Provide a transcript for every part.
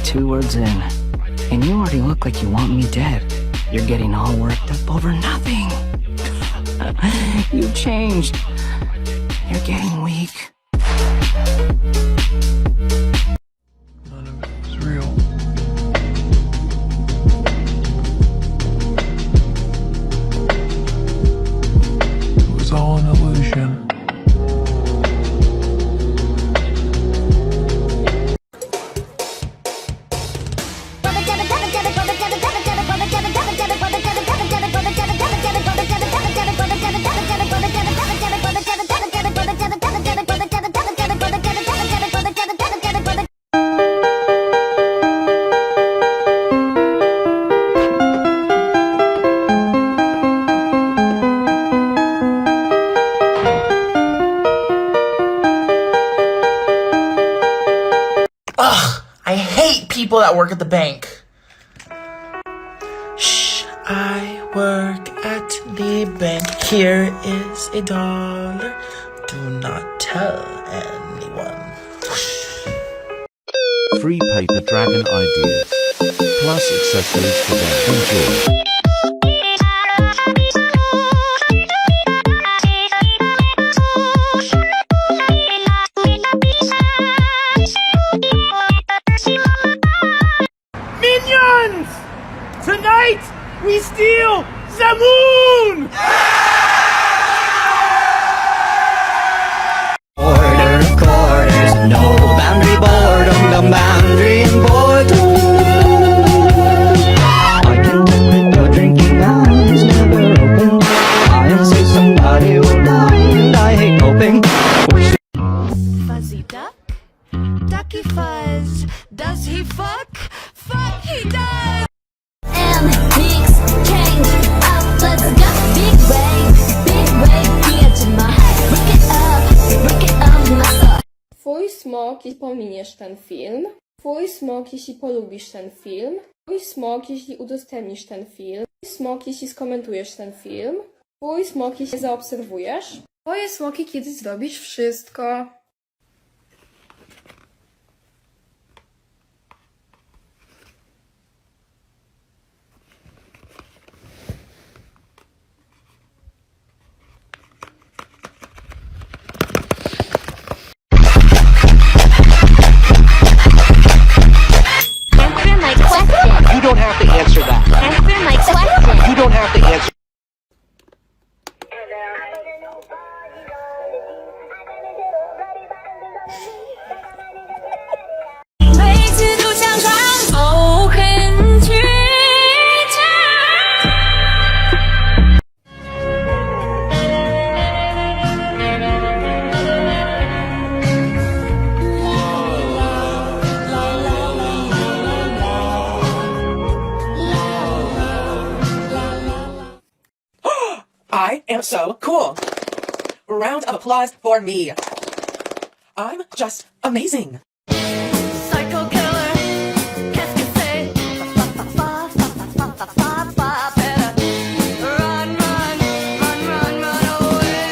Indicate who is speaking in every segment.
Speaker 1: 2 words in, and you already look like you want me dead. You're getting all worked up over nothing. You've changed. You're getting weak.
Speaker 2: None of it was real. It was all an illusion.
Speaker 3: Ugh, I hate people that work at the bank. Shh, I work at the bank. Here is $1. Do not tell anyone.
Speaker 4: Free paper dragon ideas. Plus accessories for them. Enjoy.
Speaker 5: Minions! Tonight, we steal the moon!
Speaker 1: Order of quarters, no boundary boredom, the boundary and boredom. I can admit your drinking eyes never open. I'll say somebody will mind, I hate hoping.
Speaker 6: Fuzzy duck, ducky fuzz, does he fuck? Fuck he does!
Speaker 7: Mix, change, up, let's go. Big wave, get to my break it up, my soul.
Speaker 8: Twój smok, jeśli pominiesz ten film. Twój smok, jeśli polubisz ten film. Twój smok, jeśli udostępnisz ten film. Twój smok, jeśli skomentujesz ten film. Twój smok, jeśli zaobserwujesz. Twoje smoki, kiedy zrobisz wszystko.
Speaker 7: Answer my question.
Speaker 3: You don't have to answer that.
Speaker 7: Answer my question.
Speaker 3: You don't have to answer.
Speaker 9: I am so cool. Round of applause for me. I'm just amazing.
Speaker 6: Psycho killer, qu'est-ce que c'est? Better run, run, run, run, run away.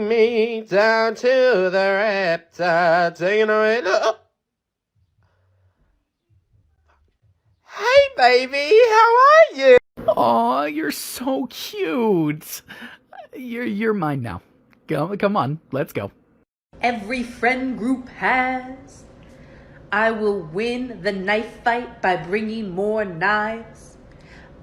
Speaker 5: bring me down to the raptor, taking away the... Hey, baby, how are you?
Speaker 10: Aw, you're so cute. You're mine now. Come on, let's go.
Speaker 9: Every friend group has. I will win the knife fight by bringing more knives.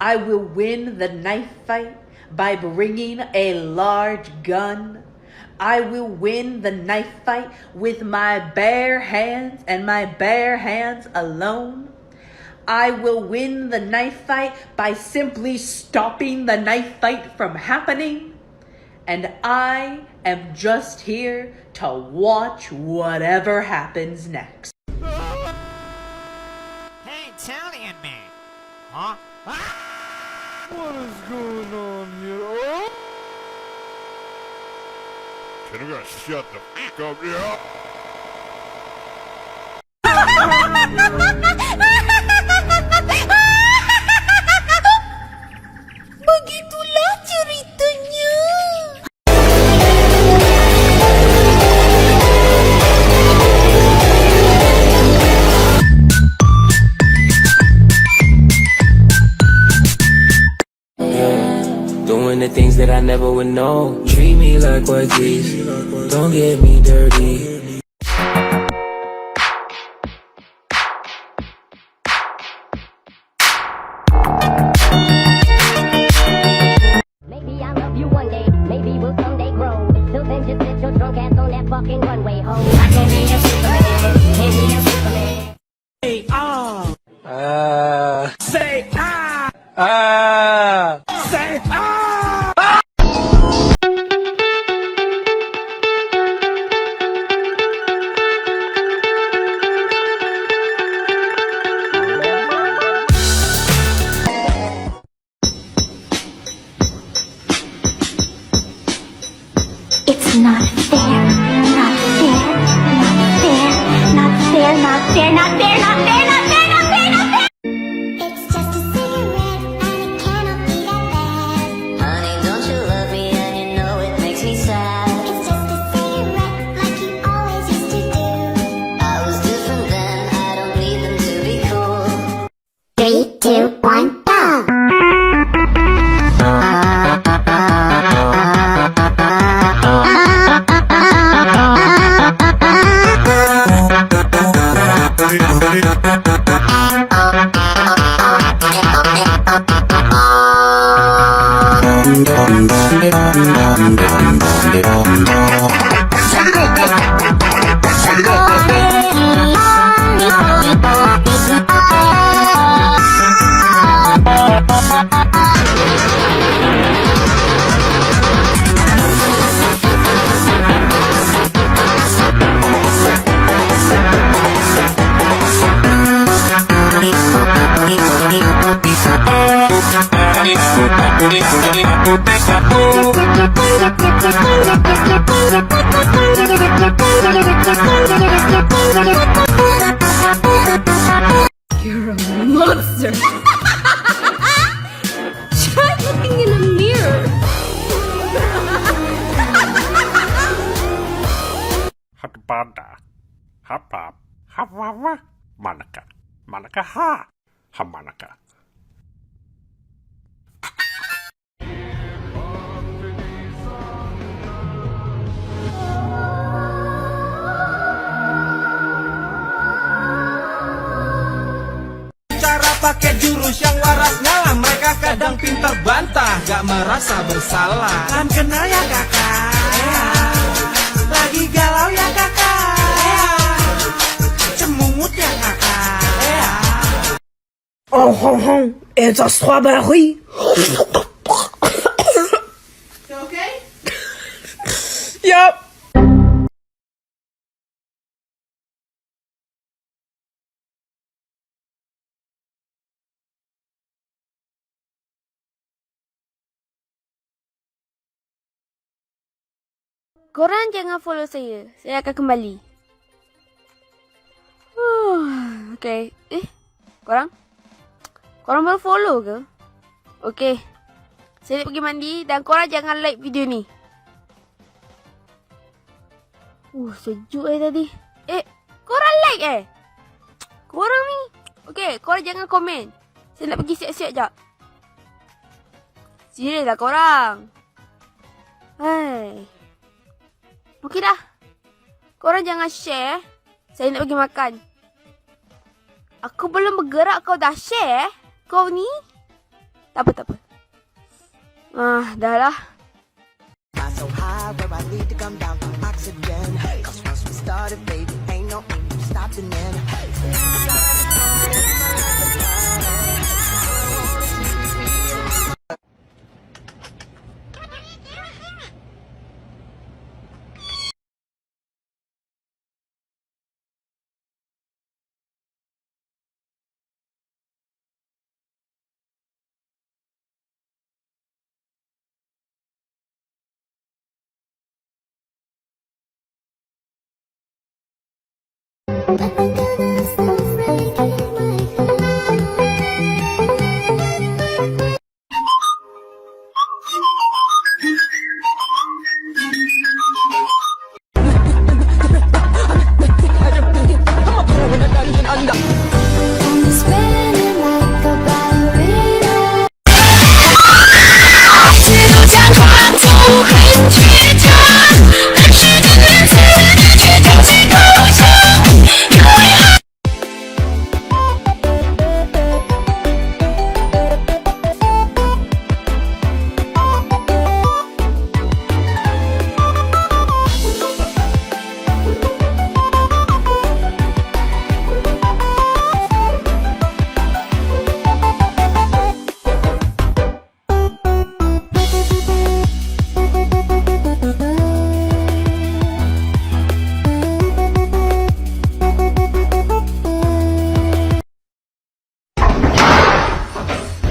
Speaker 9: I will win the knife fight by bringing a large gun. I will win the knife fight with my bare hands and my bare hands alone. I will win the knife fight by simply stopping the knife fight from happening. And I am just here to watch whatever happens next.
Speaker 11: Hey, Italian man. Huh?
Speaker 5: What is going on here? Oh? Can you guys shut the f*** up here?
Speaker 7: Begitulah ceritanya.
Speaker 12: Doing the things that I never would know. Treat me like what these. Don't get me dirty.
Speaker 7: Maybe I'll love you one day. Maybe we'll someday grow. Till then, just sit your drunk ass on that fucking runway, ho. I can be a Superman. Can be a Superman.
Speaker 5: Say ah! Say ah! Say ah!
Speaker 7: It's not fair, not fair, not fair, not fair, not fair, not fair, not fair, not fair, not fair, not fair. It's just a cigarette and it cannot be that bad. Honey, don't you love me and you know it makes me sad. It's just a cigarette like you always used to do. I was different then, I don't need them to be cool. 3, 2, 1, go!
Speaker 8: You're a monster. Try looking in a mirror.
Speaker 5: Hatbanda. Hapap. Hawawa. Manaka. Manaka ha. Hamanaka.
Speaker 11: Cara pakai jurus yang waras ngalah. Mereka kadang pintar bantah, gak merasa bersalah. Kan kenal ya kakak, lagi galau ya kakak, cemungut ya kakak.
Speaker 3: Oh, it's a strawberry.
Speaker 9: You okay?
Speaker 3: Yep.
Speaker 8: Korang jangan follow saya. Saya akan kembali. Okay. Korang? Korang baru follow ke? Okay. Saya nak pergi mandi dan korang jangan like video ni.
Speaker 13: Sejuk tadi. Korang like Korang ni. Okay, korang jangan komen. Saya nak pergi siap-siap jap. Serius lah korang. Hai. Okay dah. Korang jangan share. Saya nak pergi makan. Aku belum bergerak, kau dah share? Kau ni? Tak apa. Dah lah.
Speaker 11: So high where I need to come down to oxygen. Cause once we started, baby, ain't no stopping then.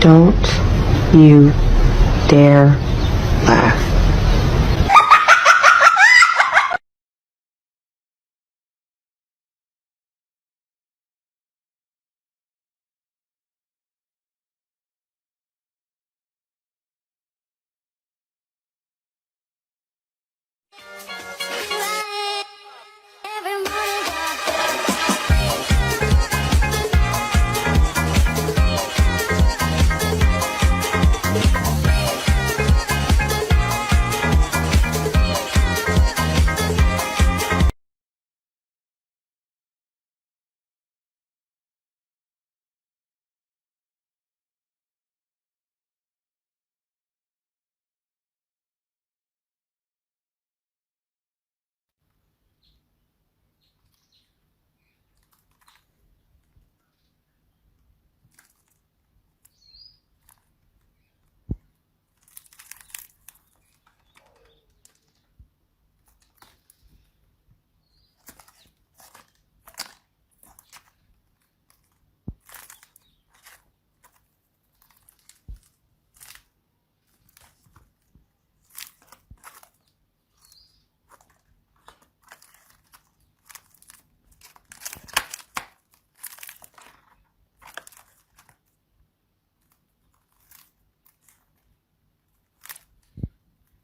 Speaker 14: Don't you dare